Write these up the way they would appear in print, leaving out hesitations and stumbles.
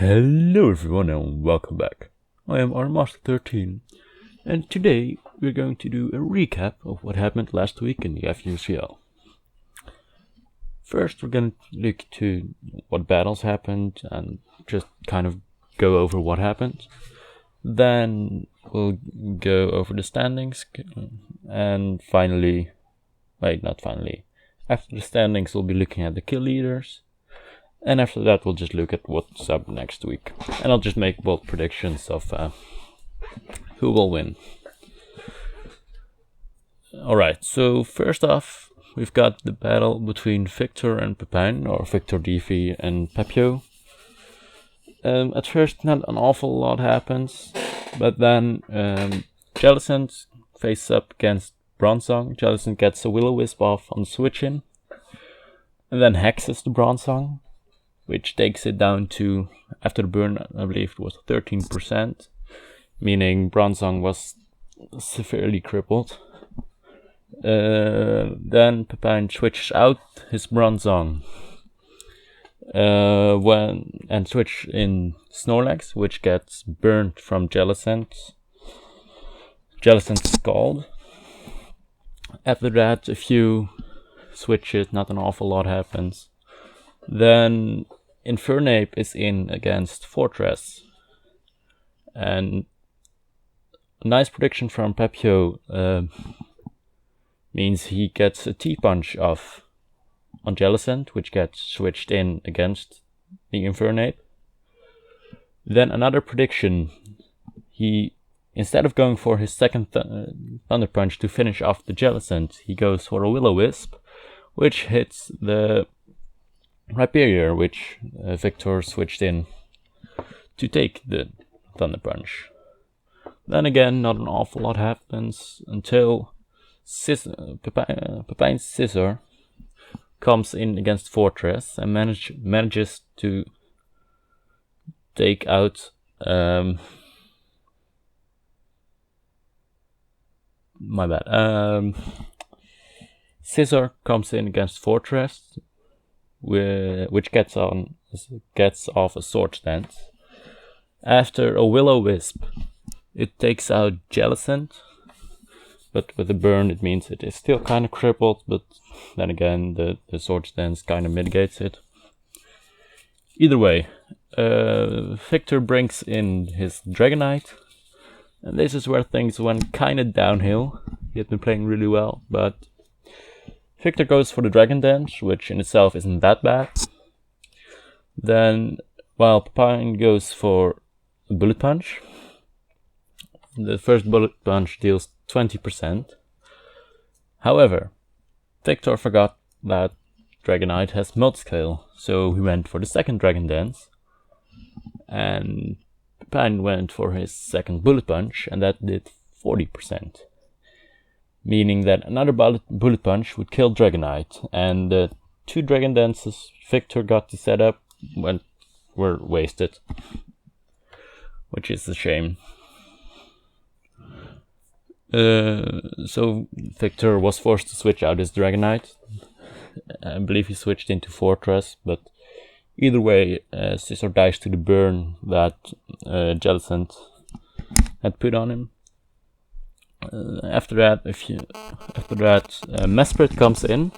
Hello everyone and welcome back. I am Master13 and today we're going to do a recap of what happened last week in the FUCL. First we're going to look to what battles happened and just kind of go over what happened. Then we'll go over the standings and finally, after the standings we'll be looking at the kill leaders. And after that, we'll just look at what's up next week. And I'll just make bold predictions of who will win. Alright, so first off, we've got the battle between Victor and Pepijn, or Victordv and Pepyo. At first, not an awful lot happens, but then Jellicent faces up against Bronzong. Jellicent gets a Will-O-Wisp off on switch-in, and then hexes the Bronzong, which takes it down to, after the burn, I believe it was 13%, meaning Bronzong was severely crippled. Then Pepijn switches out his Bronzong and switch in Snorlax, which gets burned from Jellicent. Jellicent's scald. After that, a few switches, not an awful lot happens. Then Infernape is in against Fortress, and a nice prediction from Pepyo means he gets a T-Punch off on Jellicent, which gets switched in against the Infernape. Then another prediction, he, instead of going for his second Thunder Punch to finish off the Jellicent, he goes for a Will-O-Wisp, which hits the Rhyperior, which Victor switched in to take the Thunder Punch. Then again, not an awful lot happens until Pepijn's Scissor comes in against Fortress and manages to take out Scissor comes in against Fortress, which gets off a Sword Stance. After a Will-O-Wisp, it takes out Jellicent, but with a burn it means it is still kind of crippled, but then again the Sword Stance kind of mitigates it. Either way, Victor brings in his Dragonite, and this is where things went kind of downhill. He had been playing really well, but Victor goes for the Dragon Dance, which in itself isn't that bad. Then, while Pepijn goes for a Bullet Punch, the first Bullet Punch deals 20%. However, Victor forgot that Dragonite has Multiscale, so he went for the second Dragon Dance, and Pepijn went for his second Bullet Punch, and that did 40%. Meaning that another Bullet Punch would kill Dragonite, and the two Dragon Dances Victor got to set up were wasted, which is a shame. So Victor was forced to switch out his Dragonite. I believe he switched into Fortress, but either way, Scissor dies to the burn that Jellicent had put on him. After that, Mesprit comes in.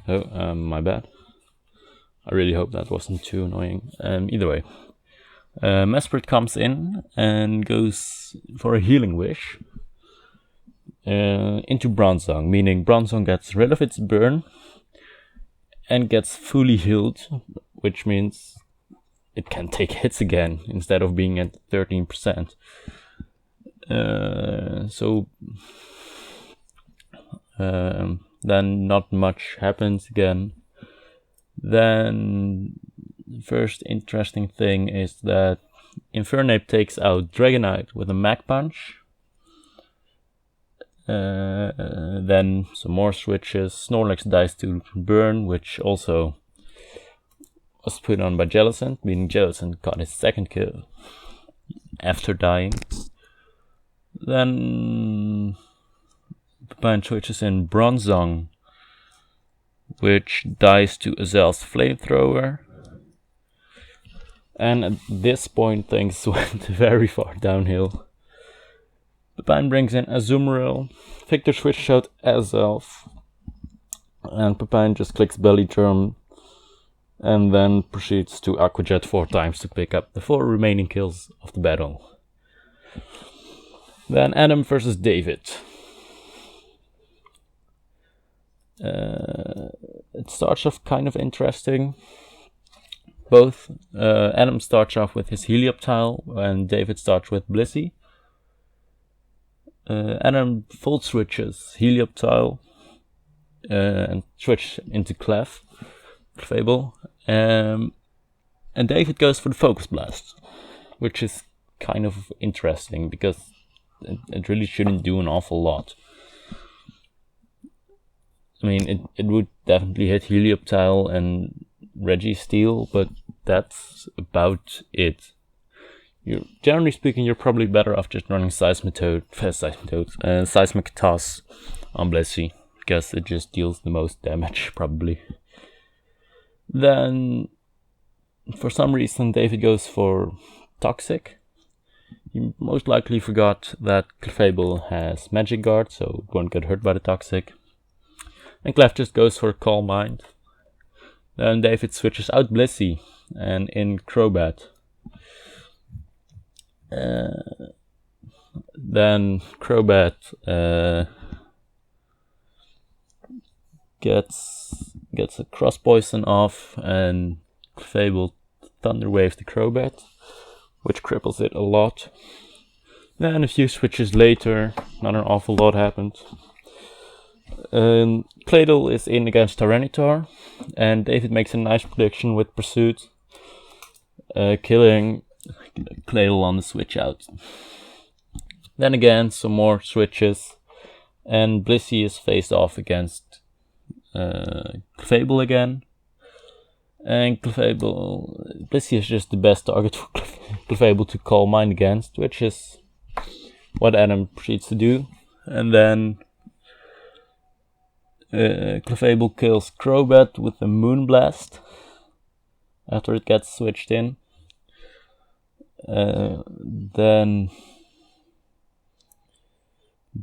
Oh, my bad. I really hope that wasn't too annoying. Either way, Mesprit comes in and goes for a Healing Wish into Bronzong, meaning Bronzong gets rid of its burn and gets fully healed, which means it can take hits again instead of being at 13%. Then not much happens again. Then the first interesting thing is that Infernape takes out Dragonite with a Mach Punch. Then some more switches. Snorlax dies to burn, which also was put on by Jellicent, meaning Jellicent got his second kill after dying. Then Pepijn switches in Bronzong, which dies to Azel's Flamethrower. And at this point things went very far downhill. Pepijn brings in Azumarill, Victor switches out Azelf, and Pepijn just clicks Belly Drum and then proceeds to Aqua Jet 4 times to pick up the 4 remaining kills of the battle. Then Adam versus David. It starts off kind of interesting. Both Adam starts off with his Helioptile and David starts with Blissey. Adam full switches Helioptile and switch into Clefable. And David goes for the Focus Blast, which is kind of interesting because it really shouldn't do an awful lot. I mean, it would definitely hit Helioptile and Registeel, but that's about it. Generally speaking, you're probably better off just running Seismic Toss on Blissey, because it just deals the most damage, probably. Then, for some reason, David goes for Toxic. He most likely forgot that Clefable has Magic Guard, so it won't get hurt by the Toxic. And Clef just goes for Calm Mind. Then David switches out Blissey and in Crobat. Then Crobat gets a Cross Poison off, and Clefable Thunder Waves the Crobat, which cripples it a lot. Then a few switches later, not an awful lot happened. Claydol is in against Tyranitar, and David makes a nice prediction with Pursuit, killing Claydol on the switch out. Then again, some more switches, and Blissey is faced off against Clefable again. And Blissey is just the best target for Clefable to Calm Mind against, which is what Adam proceeds to do. And then Clefable kills Crobat with a Moonblast after it gets switched in. Then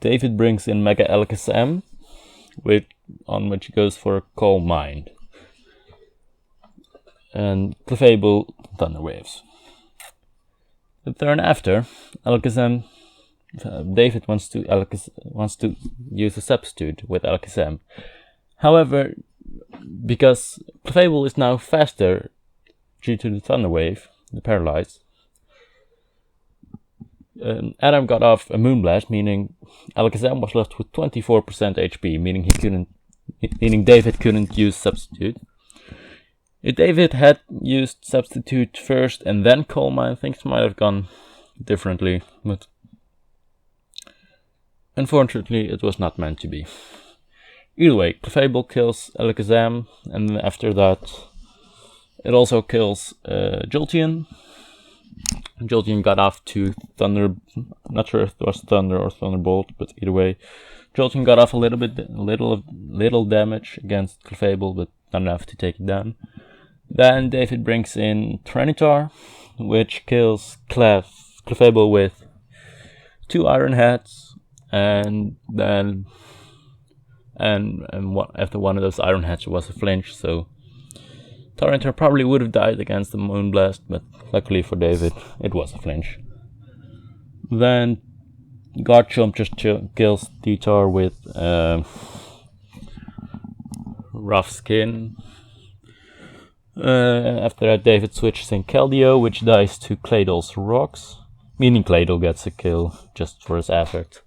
David brings in Mega Alakazam, on which he goes for a Calm Mind. And Clefable Thunder Waves. The turn after, Alakazam, David wants to use a substitute with Alakazam. However, because Clefable is now faster due to the Thunder Wave, the Paralyze, Adam got off a Moonblast, meaning Alakazam was left with 24% HP, meaning David couldn't use substitute. If David had used substitute first and then Calm Mind, things might have gone differently, but unfortunately it was not meant to be. Either way, Clefable kills Alakazam, and after that it also kills Jolteon. Jolteon got off to Thunder, not sure if it was Thunder or Thunderbolt, but either way, Jolteon got off a little damage against Clefable, but not enough to take it down. Then David brings in Tyranitar, which kills Clefable with 2 Iron Heads, and then after one of those Iron Heads was a flinch, so Tyranitar probably would have died against the Moonblast, but luckily for David, it was a flinch. Then Garchomp just kills Titar with Rough Skin. After that, David switches in Keldeo, which dies to Claydol's Rocks, meaning Claydol gets a kill just for his effort.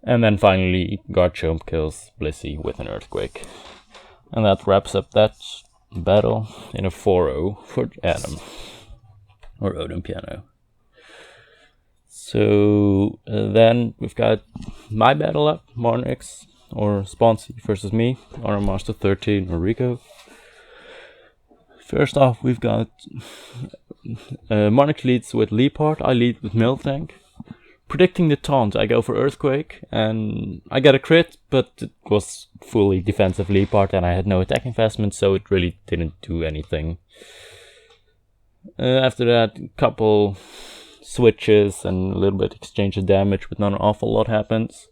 And then finally, Garchomp kills Blissey with an Earthquake. And that wraps up that battle in a 4-0 for Adam, or Odompiano. So then we've got my battle up, Marnix, or Sponsy versus me, Honor Master 13, Mariko. First off, we've got Marnix leads with Leapard, I lead with Miltank. Predicting the taunt, I go for Earthquake, and I get a crit, but it was fully defensive Leapard and I had no attack investment, so it really didn't do anything. After that, couple switches and a little bit exchange of damage, but not an awful lot happens.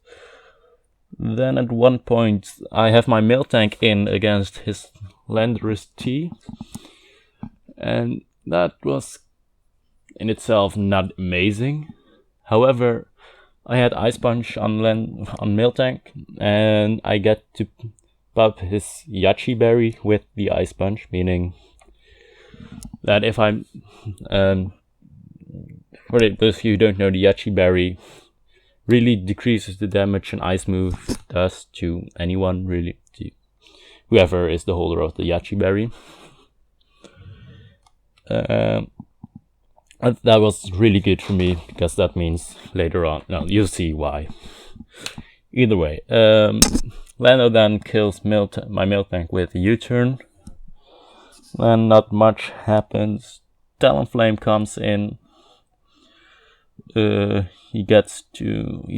Then at one point, I have my mill tank in against his Landorus T, and that was in itself not amazing. However, I had Ice Punch on mill tank, and I get to pop his Yachi Berry with the Ice Punch, meaning that if I'm for those of you who don't know, the Yachi Berry really decreases the damage an ice move does to anyone, really, to whoever is the holder of the Yachi Berry. That was really good for me, because that means later on, no, you'll see why. Either way, Lando then kills my mill tank with a U-turn. Then not much happens. Talonflame comes in. He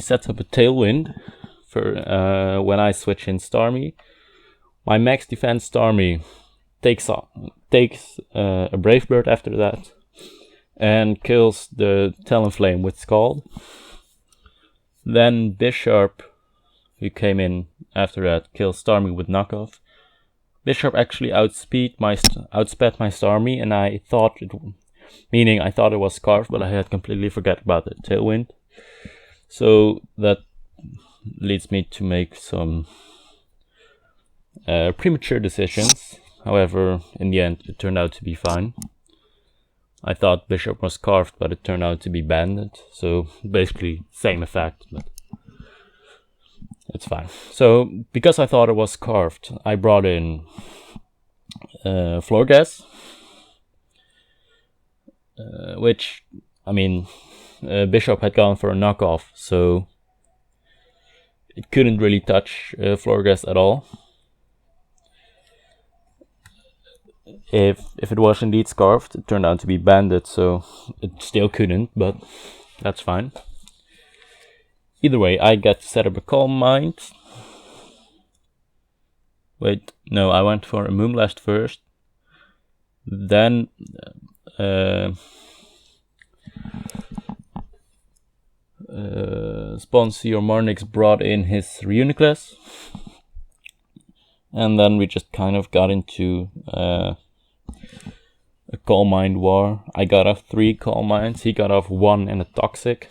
sets up a Tailwind for when I switch in Starmie. My max defense Starmie takes a Brave Bird after that and kills the Talonflame with Scald. Then Bishop, who came in after that, kills Starmie with Knockoff. Bishop actually outsped my Starmie, and I thought it was Scarf, but I had completely forgot about the Tailwind. So that leads me to make some premature decisions. However, in the end, it turned out to be fine. I thought Bishop was Carved, but it turned out to be Banded. So basically, same effect, but it's fine. So, because I thought it was Carved, I brought in Floor Gas. Which, I mean, Bishop had gone for a knockoff, so it couldn't really touch Floor Gas at all. If it was indeed Scarfed, it turned out to be Banded, so it still couldn't, but that's fine. Either way, I get to set up a Calm Mind. Wait, no, I went for a Moonblast first. Then Sponsy or Marnix brought in his Reuniclus, and then we just kind of got into a Calm Mind war. I got off 3 Calm Minds, he got off 1 and a Toxic.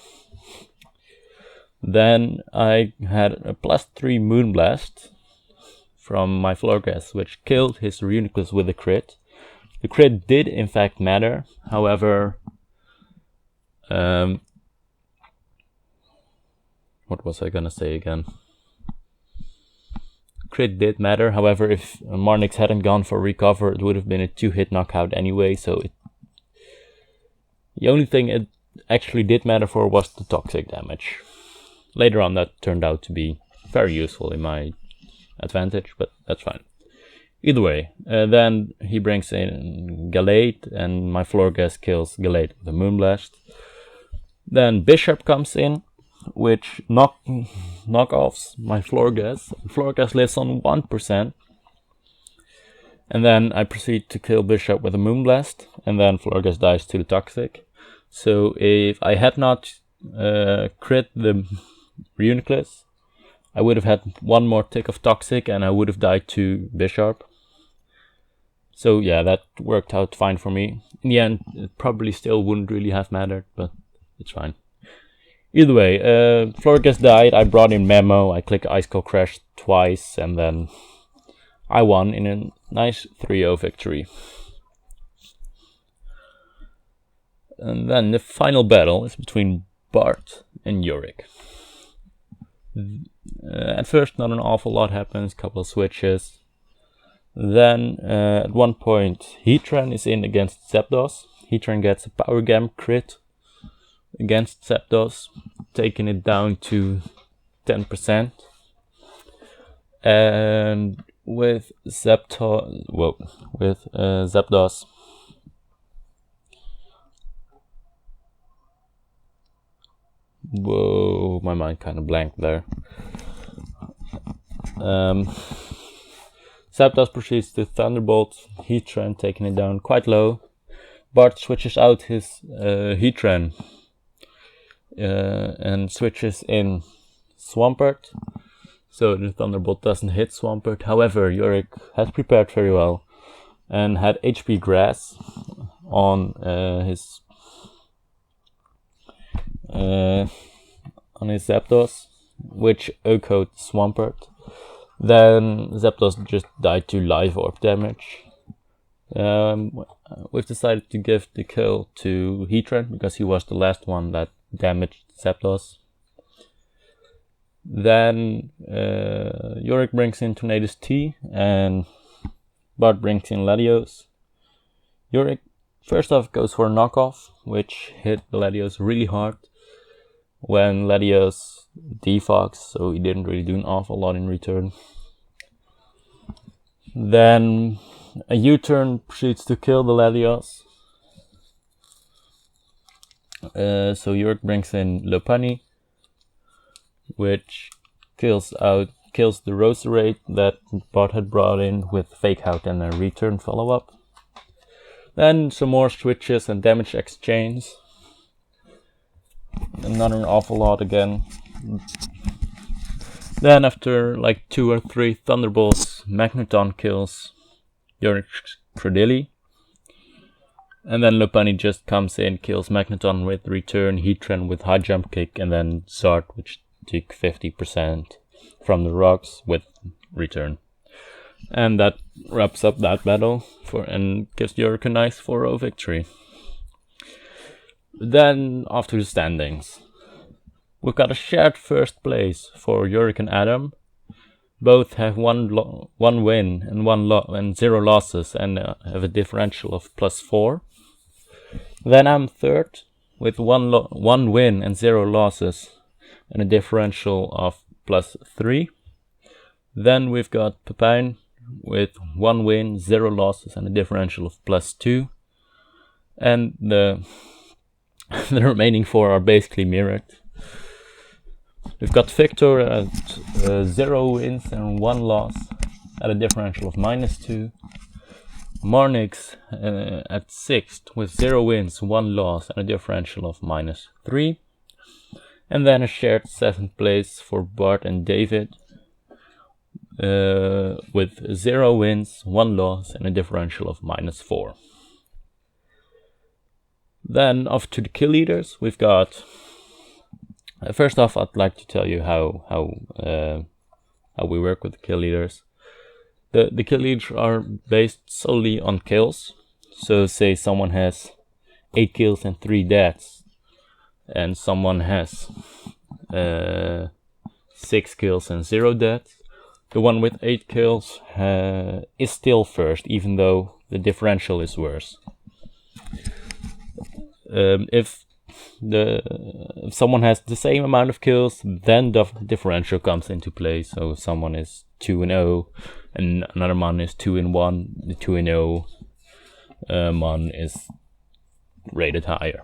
Then I had a +3 Moonblast from my Florgas, which killed his Reuniclus with a crit. The crit did in fact matter, however, what was I gonna say again? Crit did matter, however, if Marnix hadn't gone for Recover, it would have been a 2-hit knockout anyway, so the only thing it actually did matter for was the Toxic damage. Later on that turned out to be very useful in my advantage, but that's fine. Either way, then he brings in Galate, and my Florgas kills Galate with a Moonblast. Then Bishop comes in, which knockoffs my Florgas. Florgas lives on 1%. And then I proceed to kill Bishop with a Moonblast, and then Florgas dies to the Toxic. So if I had not crit the Reuniclus, I would have had 1 more tick of Toxic, and I would have died to Bishop. So yeah, that worked out fine for me. In the end, it probably still wouldn't really have mattered, but it's fine. Either way, Florgas died, I brought in Memo, I click Ice Cold Crash twice, and then I won in a nice 3-0 victory. And then the final battle is between Bart and Urich. At first, not an awful lot happens, couple of switches. Then, at one point, Heatran is in against Zapdos. Heatran gets a Power Gam crit against Zapdos, taking it down to 10%. And with Zapdos, whoa, my mind kind of blanked there. Zapdos proceeds to Thunderbolt Heatran, taking it down quite low. Bart switches out his Heatran and switches in Swampert, so the Thunderbolt doesn't hit Swampert. However, Urich had prepared very well and had HP Grass on his Zapdos, which OHKO'd Swampert. Then Zapdos just died to Live Orb damage. We've decided to give the kill to Heatran because he was the last one that damaged Zapdos. Then Urich brings in Tornadus T and Bart brings in Latios. Urich first off goes for a knockoff, which hit Latios really hard when Latios defogs, so he didn't really do an awful lot in return. Then a U-turn proceeds to kill the Latios. So Urich brings in Lopunny, which kills the Roserade that Bart had brought in with Fake Out and a return follow-up. Then some more switches and damage exchange. Another awful lot again. Then after like 2 or 3 Thunderbolts, Magneton kills Urich's Credilli. And then Lopunny just comes in, kills Magneton with return, Heatran with high jump kick, and then Zard, which took 50% from the rocks with return. And that wraps up that battle and gives Urich a nice 4-0 victory. Then after the standings, we've got a shared first place for Urich and Adam. Both have one win and 0 losses and have a differential of +4. Then I'm third with one win and 0 losses and a differential of +3. Then we've got Pepine with 1 win, 0 losses and a differential of +2. And the remaining 4 are basically mirrored. We've got Victor at 0 wins and 1 loss at a differential of -2. Marnix at 6th with 0 wins, 1 loss and a differential of -3. And then a shared 7th place for Bart and David with 0 wins, 1 loss and a differential of -4. Then off to the kill leaders. We've got first off, I'd like to tell you how we work with the kill leaders. The kill leaders are based solely on kills. So say someone has 8 kills and 3 deaths, and someone has 6 kills and 0 deaths. The one with 8 kills is still first, even though the differential is worse. If someone has the same amount of kills, then the differential comes into play. So if someone is 2-0 and another man is 2-1, the 2-0 man is rated higher.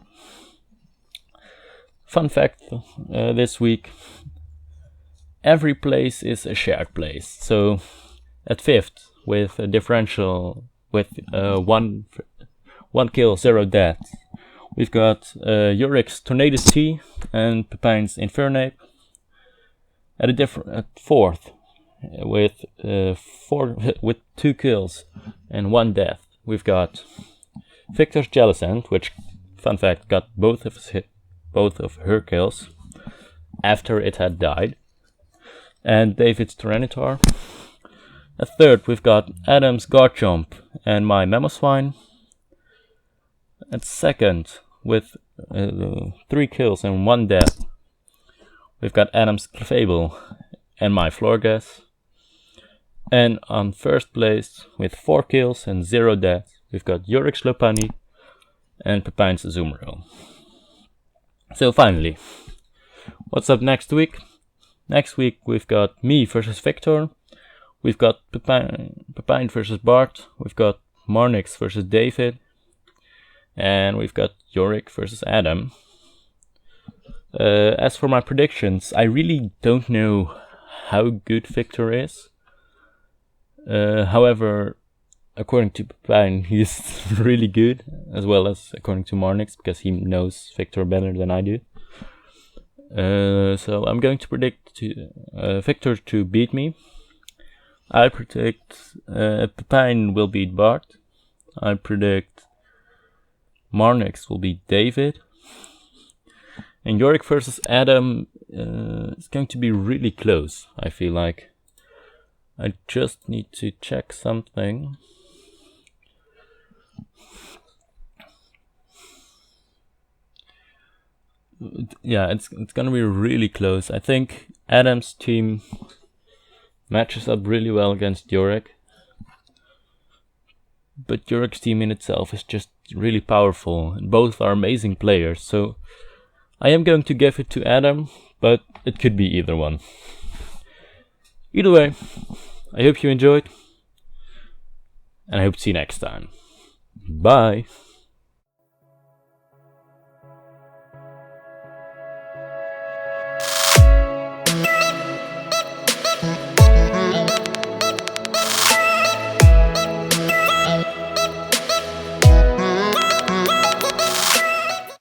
Fun fact this week: every place is a shared place. So at 5th with a differential with 1 kill, 0 deaths, we've got Urich's Tornadus T and Pepine's Infernape. At 4th, with 2 kills and 1 death, we've got Victor's Jellicent, which, fun fact, got both of her kills after it had died, and David's Tyranitar. At 3rd, we've got Adam's Garchomp and my Mamoswine. At 2nd, with 3 kills and 1 death, we've got Adam's Clefable and my Florges. And on 1st place, with 4 kills and 0 deaths, we've got Urich's Lopunny and Pepine's Azumarill. So finally, what's up next week? Next week we've got me versus Victor, we've got Pepine versus Bart, we've got Marnix versus David, and we've got Urich versus Adam. As for my predictions, I really don't know how good Victor is. However, according to Pepyo, he's really good, as well as according to Marnix, because he knows Victor better than I do. So I'm going to predict Victor to beat me. I predict Pepyo will beat Bart. I predict Marnix will beat David. And Urich versus Adam is going to be really close, I feel like. I just need to check something. Yeah, it's gonna be really close. I think Adam's team matches up really well against Urich. But Urich's team in itself is just really powerful, and both are amazing players, so I am going to give it to Adam, but it could be either one. Either way, I hope you enjoyed, and I hope to see you next time. Bye!